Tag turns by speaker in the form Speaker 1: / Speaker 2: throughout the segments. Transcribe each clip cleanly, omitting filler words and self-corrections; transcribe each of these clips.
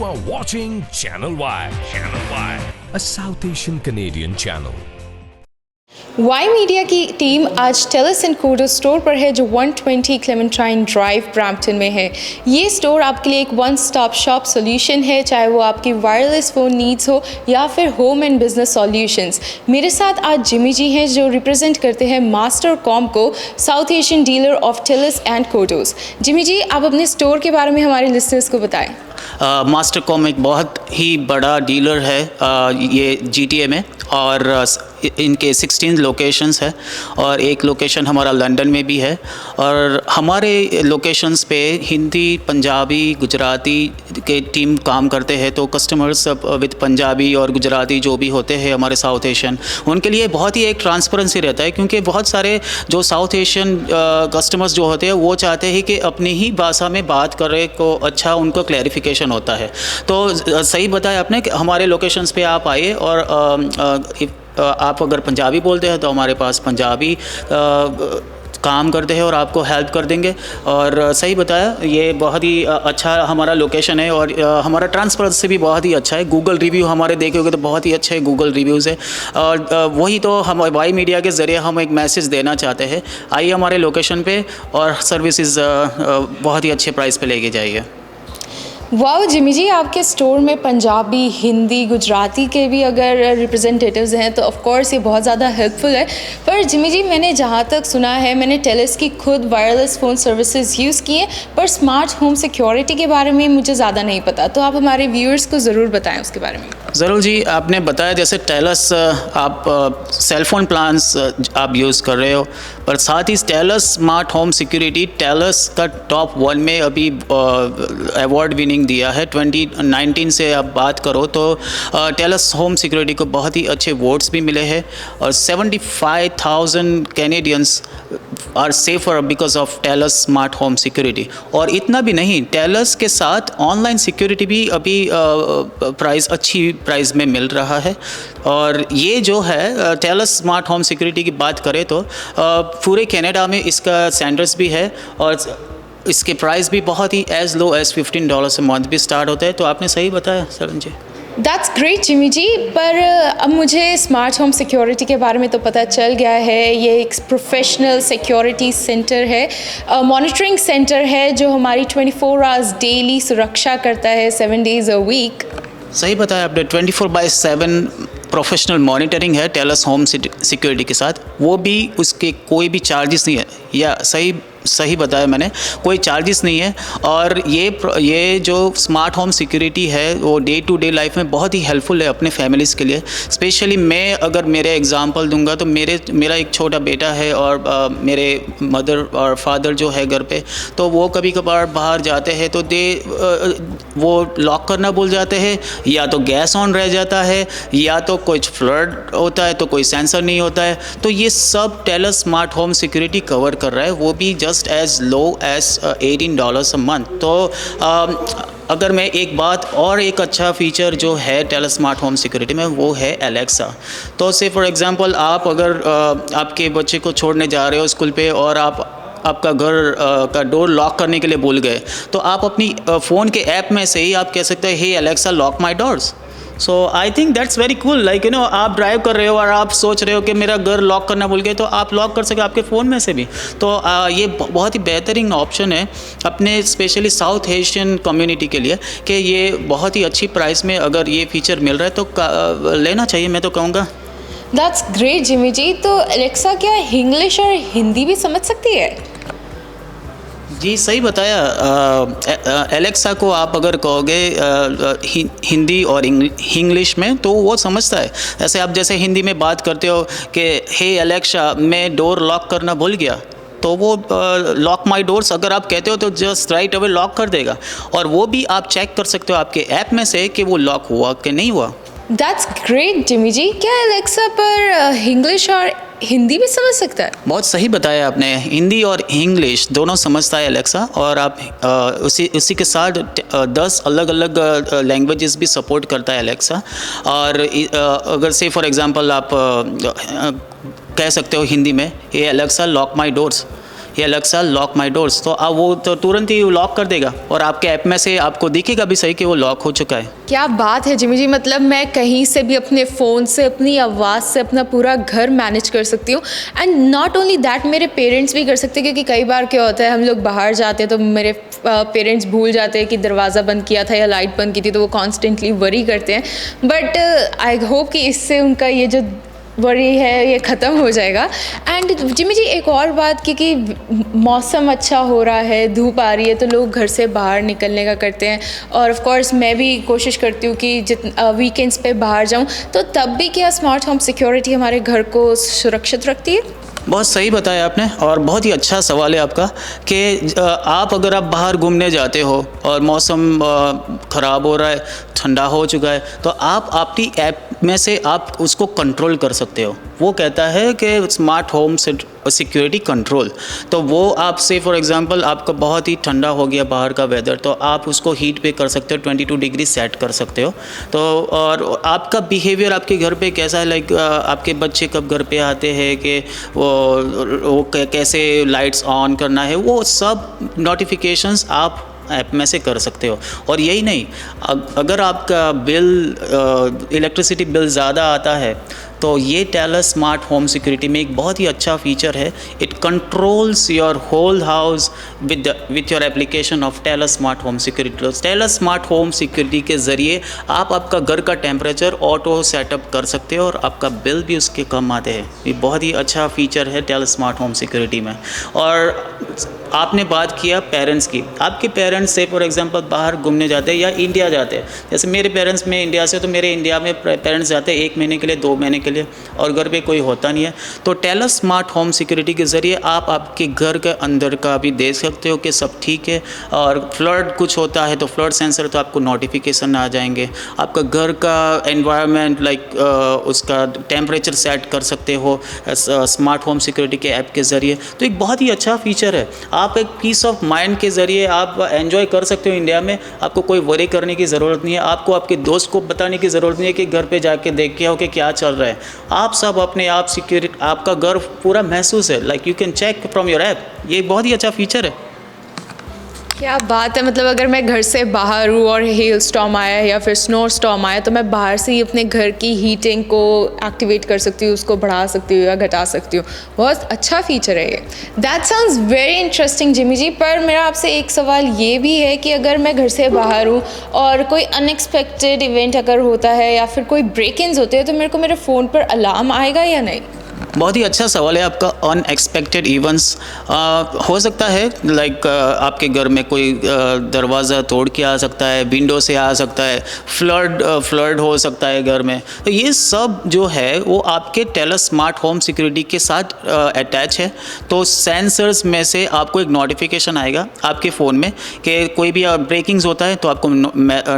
Speaker 1: You are watching Channel Y. Channel Y, a South Asian Canadian channel.
Speaker 2: Y media की team आज Telus and Koodo store पर है जो 120 Clementine drive Brampton में है। ये स्टोर आपके लिए एक वन स्टॉप शॉप सॉल्यूशन है, चाहे वो आपकी वायरलेस फ़ोन नीड्स हो या फिर होम एंड बिजनेस सॉल्यूशंस। मेरे साथ आज जिमी जी हैं जो रिप्रेजेंट करते हैं मास्टर कॉम को, south Asian dealer of Telus and Koodos. Jimmy ji, आप अपने स्टोर के बारे में हमारे लिसनर्स को बताएं।
Speaker 3: मास्टर कॉम एक बहुत ही बड़ा डीलर है ये GTA में, और इनके 16 लोकेशंस है और एक लोकेशन हमारा लंदन में भी है। और हमारे लोकेशंस पे हिंदी, पंजाबी, गुजराती के टीम काम करते हैं, तो कस्टमर्स विद पंजाबी और गुजराती जो भी होते हैं हमारे साउथ एशियन, उनके लिए बहुत ही एक ट्रांसपेरेंसी रहता है, क्योंकि बहुत सारे जो साउथ एशियन कस्टमर्स जो होते हैं वो चाहते हैं कि अपनी ही भाषा में बात करें को अच्छा उनको क्लैरिफिकेशन होता है। तो सही बताया आपने कि हमारे लोकेशंस पे आप आइए, और आप अगर पंजाबी बोलते हैं तो हमारे पास पंजाबी काम करते हैं और आपको हेल्प कर देंगे। और सही बताया, ये बहुत ही अच्छा हमारा लोकेशन है, और हमारा ट्रांसपेरेंसी भी बहुत ही अच्छा है। गूगल रिव्यू हमारे देखोगे तो बहुत ही अच्छे गूगल रिव्यूज़ है, और वही तो हम वाई मीडिया के ज़रिए हम एक मैसेज देना चाहते हैं। आइए हमारे लोकेशन पे और सर्विसेज बहुत ही अच्छे प्राइस पे लेके जाइए।
Speaker 2: वाओ जिमी जी, आपके स्टोर में पंजाबी, हिंदी, गुजराती के भी अगर रिप्रेजेंटेटिव्स हैं तो ऑफ कोर्स ये बहुत ज़्यादा हेल्पफुल है। पर जिमी जी, मैंने जहाँ तक सुना है, मैंने टेलस की खुद वायरलेस फ़ोन सर्विसेज यूज़ की हैं, पर स्मार्ट होम सिक्योरिटी के बारे में मुझे ज़्यादा नहीं पता, तो आप हमारे व्यूअर्स को ज़रूर बताएं उसके बारे में।
Speaker 3: ज़रूर जी, आपने बताया जैसे टेलस आप सेलफोन प्लान्स आप यूज़ कर रहे हो, पर साथ ही Telus smart home security Telus का टॉप 1 में अभी अवार्ड विनिंग दिया है। 2019 से आप बात करो तो टेलस होम सिक्योरिटी को बहुत ही अच्छे वोट्स भी मिले हैं, और 75,000 Canadians are safer because of Telus smart home security. और इतना भी नहीं, टेलस के साथ ऑनलाइन सिक्योरिटी भी अभी अच्छी प्राइस में मिल रहा है। और ये जो है टेलस स्मार्ट होम सिक्योरिटी की बात करें तो पूरे कनाडा में इसका स्टैंडर्ड्स भी है, और इसके प्राइस भी बहुत ही as low as $15 a month भी स्टार्ट होता है। तो आपने सही बताया Saran ji.
Speaker 2: That's great Jimmy ji, पर अब मुझे स्मार्ट होम सिक्योरिटी के बारे में तो पता चल गया है। ये एक प्रोफेशनल सिक्योरिटी सेंटर है, मॉनिटरिंग सेंटर है जो हमारी 24 आवर्स डेली सुरक्षा करता है, 7 days a week।
Speaker 3: सही बताया आपने, 24/7 प्रोफेशनल मॉनिटरिंग है टेलस होम सिक्योरिटी के साथ। वो भी उसके कोई भी चार्जेस नहीं है, या सही बताया मैंने, कोई चार्जेस नहीं है। और ये जो स्मार्ट होम सिक्योरिटी है वो डे टू डे लाइफ में बहुत ही हेल्पफुल है अपने फैमिलीज़ के लिए। स्पेशली मैं अगर मेरे एग्जांपल दूंगा तो मेरा एक छोटा बेटा है, और मेरे मदर और फादर जो है घर पे, तो वो कभी कभार बाहर जाते हैं तो वो लॉक करना भूल जाते हैं, या तो गैस ऑन रह जाता है, या तो कुछ फ्लड होता है तो कोई सेंसर नहीं होता है। तो ये सब Telus smart home security cover कर रहा है, वो भी just as low as $18 a month। तो अगर मैं एक अच्छा फीचर जो है टेलस स्मार्ट होम सिक्योरिटी में, वो है एलेक्सा। तो से फॉर एग्जांपल आप अगर आपके बच्चे को छोड़ने जा रहे हो स्कूल पे, और आपका घर का डोर लॉक करने के लिए भूल गए, तो आप अपनी फ़ोन के ऐप में से ही आप कह सकते हैं, hey Alexa lock my doors. So I think that's very cool. Like आप ड्राइव कर रहे हो और आप सोच रहे हो कि मेरा घर लॉक करना भूल गए, तो आप लॉक कर सके आपके फ़ोन में से भी। तो ये बहुत ही बेहतरीन ऑप्शन है अपने स्पेशली साउथ एशियन कम्युनिटी के लिए, कि ये बहुत ही अच्छी प्राइस में अगर ये फीचर मिल रहा है तो लेना चाहिए, मैं तो कहूँगा।
Speaker 2: दैट्स ग्रेट जिमी जी। तो एलेक्सा क्या इंग्लिश और हिंदी भी समझ सकती है?
Speaker 3: जी सही बताया। एलेक्सा को आप अगर कहोगे हिंदी और इंग्लिश में तो वो समझता है। जैसे हिंदी में बात करते हो कि हे एलेक्सा मैं डोर लॉक करना भूल गया, तो वो लॉक माई डोर्स अगर आप कहते हो तो जस्ट राइट अवे लॉक कर देगा। और वो भी आप चेक कर सकते हो आपके ऐप में से कि वो लॉक हुआ कि नहीं हुआ।
Speaker 2: दैट्स ग्रेट जिमी जी। क्या एलेक्सा पर इंग्लिश और हिंदी भी समझ सकता है?
Speaker 3: बहुत सही बताया आपने, हिंदी और इंग्लिश दोनों समझता है एलेक्सा। और आप उसी के साथ 10 अलग अलग लैंग्वेजेस भी सपोर्ट करता है एलेक्सा। और अगर से फॉर एग्जांपल आप कह सकते हो हिंदी में, ये एलेक्सा लॉक माई डोर्स, ये अलेक्सा लॉक माई डोर्स, तो अब वो तो तुरंत ही लॉक कर देगा और आपके ऐप में से आपको दिखेगा भी सही कि वो लॉक हो चुका है।
Speaker 2: क्या बात है जिमी जी, मतलब मैं कहीं से भी अपने फ़ोन से अपनी आवाज़ से अपना पूरा घर मैनेज कर सकती हूँ। एंड नॉट ओनली दैट, मेरे पेरेंट्स भी कर सकते हैं, क्योंकि कई बार क्या होता है हम लोग बाहर जाते हैं तो मेरे पेरेंट्स भूल जाते हैं कि दरवाज़ा बंद किया था या लाइट बंद की थी, तो वो कॉन्स्टेंटली वरी करते हैं। बट आई होप कि इससे उनका ये जो वरी है ये ख़त्म हो जाएगा। एंड जिमी जी एक और बात, क्योंकि मौसम अच्छा हो रहा है, धूप आ रही है, तो लोग घर से बाहर निकलने का करते हैं। और ऑफ कोर्स मैं भी कोशिश करती हूँ कि वीकेंड्स पे बाहर जाऊँ, तो तब भी क्या स्मार्ट होम सिक्योरिटी हमारे घर को सुरक्षित रखती है?
Speaker 3: बहुत सही बताया आपने और बहुत ही अच्छा सवाल है आपका कि आप अगर आप बाहर घूमने जाते हो और मौसम ख़राब हो रहा है, ठंडा हो चुका है, तो आप अपनी ऐप में से आप उसको कंट्रोल कर सकते हो। वो कहता है कि स्मार्ट होम सिक्योरिटी कंट्रोल, तो वो आपसे फॉर एग्जांपल आपका बहुत ही ठंडा हो गया बाहर का वेदर, तो आप उसको हीट पे कर सकते हो, 22 डिग्री सेट कर सकते हो। तो और आपका बिहेवियर आपके घर पे कैसा है, लाइक आपके बच्चे कब घर पे आते हैं, कि वो कैसे लाइट्स ऑन करना है, वो सब नोटिफिकेशंस आप ऐप में से कर सकते हो। और यही नहीं, अगर आपका बिल इलेक्ट्रिसिटी बिल ज़्यादा आता है तो ये टेलस स्मार्ट होम सिक्योरिटी में एक बहुत ही अच्छा फीचर है। It controls your whole house with your application of Telus smart home security. Telus smart home security के ज़रिए आप आपका घर का टेम्परेचर ऑटो सेटअप कर सकते हो और आपका बिल भी उसके कम आते हैं। ये बहुत ही अच्छा फीचर है टेलस स्मार्ट होम सिक्योरिटी में। और आपने बात किया पेरेंट्स की, आपके पेरेंट्स से फॉर एग्जांपल बाहर घूमने जाते हैं या इंडिया जाते हैं, जैसे मेरे पेरेंट्स में इंडिया से, तो मेरे इंडिया में पेरेंट्स जाते हैं 1 महीने के लिए, 2 महीने के लिए, और घर पे कोई होता नहीं है, तो टेलस स्मार्ट होम सिक्योरिटी के ज़रिए आप आपके घर के अंदर का भी देख सकते हो कि सब ठीक है। और फ्लड कुछ होता है तो फ्लड सेंसर तो आपको नोटिफिकेशन आ जाएंगे। आपका घर का एनवायरनमेंट लाइक उसका टेम्परेचर सेट कर सकते हो स्मार्ट होम सिक्योरिटी के ऐप के ज़रिए। तो एक बहुत ही अच्छा फीचर है। आप एक पीस ऑफ माइंड के ज़रिए आप एंजॉय कर सकते हो इंडिया में। आपको कोई वरी करने की ज़रूरत नहीं है, आपको आपके दोस्त को बताने की ज़रूरत नहीं है कि घर पे जाके देख के आओ कि क्या चल रहा है। आप सब अपने आप सिक्योरिटी, आपका घर पूरा महसूस है, like you can check from your app. ये बहुत ही अच्छा फीचर है।
Speaker 2: क्या बात है, मतलब अगर मैं घर से बाहर हूँ और हेल स्टॉर्म आया या फिर स्नो स्टॉर्म आया, तो मैं बाहर से ही अपने घर की हीटिंग को एक्टिवेट कर सकती हूँ, उसको बढ़ा सकती हूँ या घटा सकती हूँ। बहुत अच्छा फीचर है ये। That sounds very interesting Jimmy ji. पर मेरा आपसे एक सवाल ये भी है कि अगर मैं घर से बाहर हूँ और कोई अनएक्सपेक्टेड इवेंट अगर होता है या फिर कोई ब्रेक इन्स होते हैं, तो मेरे को मेरे फ़ोन पर अलार्म आएगा या नहीं?
Speaker 3: बहुत ही अच्छा सवाल है आपका। अनएक्सपेक्टेड इवेंट्स हो सकता है, लाइक आपके घर में कोई दरवाज़ा तोड़ के आ सकता है, विंडो से आ सकता है, फ्लड हो सकता है घर में। तो ये सब जो है वो आपके टेलस स्मार्ट होम सिक्योरिटी के साथ अटैच है। तो सेंसर्स में से आपको एक नोटिफिकेशन आएगा आपके फ़ोन में कि कोई भी ब्रेकिंग्स होता है तो आपको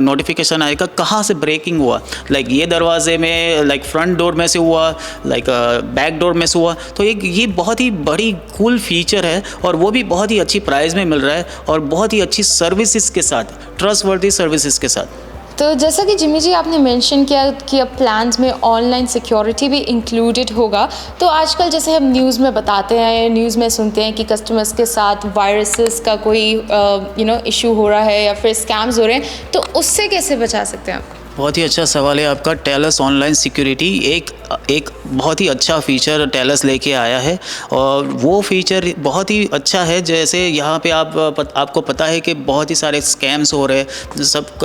Speaker 3: नोटिफिकेशन आएगा कहाँ से ब्रेकिंग हुआ, लाइक ये दरवाजे में, लाइक फ्रंट डोर में से हुआ, लाइक बैक डोर में से हुआ। तो ये बहुत ही बड़ी कूल फीचर है और वो भी बहुत ही अच्छी प्राइस में मिल रहा है और बहुत ही अच्छी सर्विसेज के साथ, ट्रस्टवर्दी सर्विसेज के साथ।
Speaker 2: तो जैसा कि जिमी जी आपने मेंशन किया कि अब प्लान्स में ऑनलाइन सिक्योरिटी भी इंक्लूडेड होगा, तो आजकल जैसे हम न्यूज़ में बताते हैं, न्यूज़ में सुनते हैं कि कस्टमर्स के साथ वायरसेस का कोई इशू हो रहा है या फिर स्कैम्स हो रहे हैं, तो उससे कैसे बचा सकते हैं आप?
Speaker 3: बहुत ही अच्छा सवाल है आपका। टेलस ऑनलाइन सिक्योरिटी एक बहुत ही अच्छा फ़ीचर टेलस लेके आया है और वो फ़ीचर बहुत ही अच्छा है। जैसे यहाँ पे आपको पता है कि बहुत ही सारे स्कैम्स हो रहे हैं, सब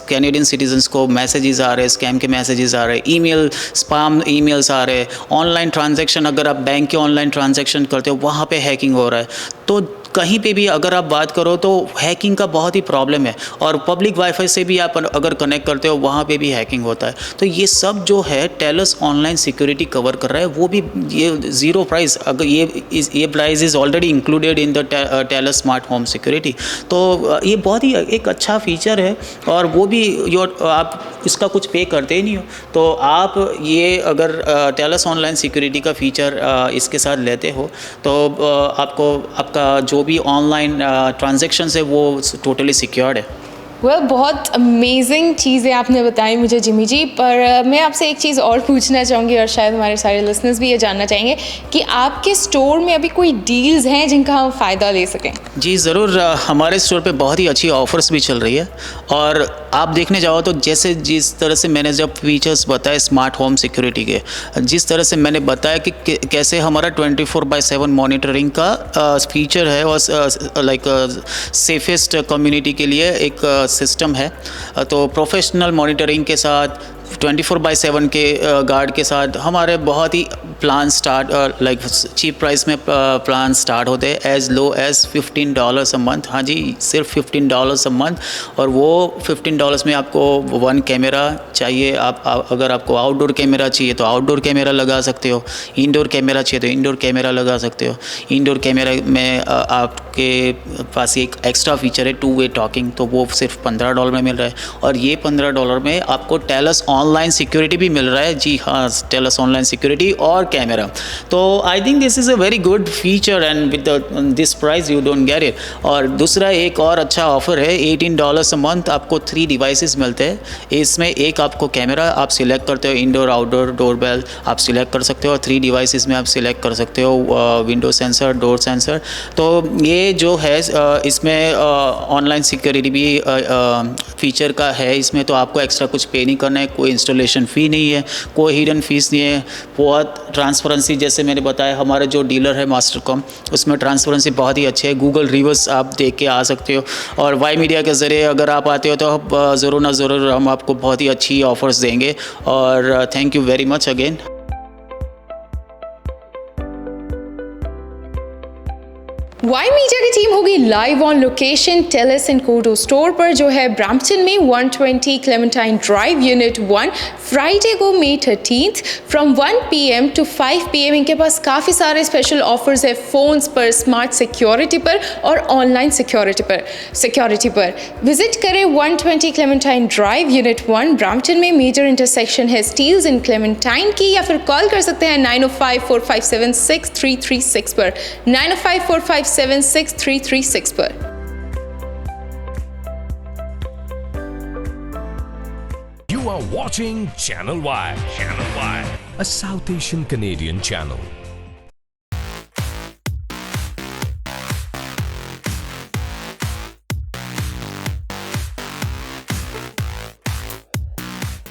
Speaker 3: कैनेडियन सिटीजन्स को मैसेजेस आ रहे हैं, स्कैम के मैसेजेस आ रहे हैं, ईमेल स्पैम ईमेल्स आ रहे हैं, ऑनलाइन ट्रांजैक्शन, अगर आप बैंक के ऑनलाइन ट्रांजैक्शन करते हो वहाँ पे हैकिंग हो रहा है। तो कहीं पे भी अगर आप बात करो तो हैकिंग का बहुत ही प्रॉब्लम है और पब्लिक वाईफाई से भी आप अगर कनेक्ट करते हो वहाँ पे भी हैकिंग होता है। तो ये सब जो है टेलस ऑनलाइन सिक्योरिटी कवर कर रहा है, वो भी ये ज़ीरो प्राइस, अगर ये price is already included in the Telus smart home security. तो ये बहुत ही एक अच्छा फीचर है और वो भी आप इसका कुछ पे करते ही नहीं हो, तो आप ये अगर टेलस ऑनलाइन सिक्योरिटी का फीचर इसके साथ लेते हो तो आपको आपका जो भी ऑनलाइन ट्रांजैक्शंस है वो टोटली सिक्योर्ड है।
Speaker 2: बहुत अमेजिंग चीज़ें आपने बताई मुझे जिमी जी, पर मैं आपसे एक चीज़ और पूछना चाहूँगी और शायद हमारे सारे लिसनर्स भी ये जानना चाहेंगे कि आपके स्टोर में अभी कोई डील्स हैं जिनका हम फ़ायदा ले सकें।
Speaker 3: जी ज़रूर, हमारे स्टोर पे बहुत ही अच्छी ऑफ़र्स भी चल रही है और आप देखने जाओ तो जैसे जिस तरह से मैंने जब फीचर्स बताए स्मार्ट होम सिक्योरिटी के, जिस तरह से मैंने बताया कि कैसे हमारा 24/7 मॉनिटरिंग का फीचर है और लाइक सेफेस्ट कम्युनिटी के लिए एक सिस्टम है, तो प्रोफेशनल मॉनिटरिंग के साथ 24/7 के गार्ड के साथ हमारे बहुत ही plan start like cheap price में प्लान स्टार्ट होते हैं as low as $15 a month. हाँ जी, सिर्फ $15 अ मंथ, और वो $15 में आपको 1 कैमरा चाहिए। आप अगर आपको आउटडोर कैमरा चाहिए तो आउटडोर कैमरा लगा सकते हो, इंडोर कैमरा चाहिए तो इंडोर कैमरा लगा सकते हो। इंडोर कैमरा में आपके पास एक एक्स्ट्रा फीचर है 2-वे टॉकिंग, तो वो सिर्फ $15 में मिल रहा है, और ये $15 में आपको टेलस ऑनलाइन सिक्योरिटी भी मिल रहा है। जी हाँ, टेलस ऑनलाइन सिक्योरिटी और कैमरा। तो I think this is a very good feature and with this price you don't get it. और दूसरा एक और अच्छा ऑफर है, $18 अ मंथ आपको 3 डिवाइसेस मिलते हैं। इसमें एक आपको कैमरा आप सिलेक्ट करते हो, इंडोर आउटडोर डोरबेल आप सिलेक्ट कर सकते हो, और 3 डिवाइसेस में आप सिलेक्ट कर सकते हो विंडो सेंसर, डोर सेंसर। तो ये जो है इसमें ऑनलाइन सिक्योरिटी भी फीचर का है इसमें, तो आपको एक्स्ट्रा कुछ पे नहीं करना है, कोई इंस्टॉलेशन फ़ी नहीं है, कोई हिडन फीस नहीं है। बहुत ट्रांसपेरेंसी, जैसे मैंने बताया हमारे जो डीलर है मास्टरकॉम, उसमें ट्रांसपेरेंसी बहुत ही अच्छी है। गूगल रिव्यूज़ आप देख के आ सकते हो, और वाई मीडिया के ज़रिए अगर आप आते हो तो ज़रूर ना ज़रूर हम आपको बहुत ही अच्छी ऑफ़र्स देंगे। और thank you very much again.
Speaker 2: Y media की टीम होगी live on location Telus and Koodo store पर, जो है ब्रैम्पटन में 120 क्लेमेंटाइन ड्राइव यूनिट 1, फ्राइडे को May 13 from 1 PM to 5 PM। इनके पास काफ़ी सारे स्पेशल ऑफर्स है फ़ोन्स पर, स्मार्ट सिक्योरिटी पर और ऑनलाइन सिक्योरिटी पर। विजिट करें 120 क्लेमेंटाइन ड्राइव यूनिट 1 ब्रैम्पटन में, मेजर इंटरसेक्शन है स्टील्स इन क्लेमेंटाइन की, या फिर कॉल कर सकते हैं 905-457-6336 पर, 905-457-6336 पर।
Speaker 1: You are watching Channel Y, a South Asian Canadian channel.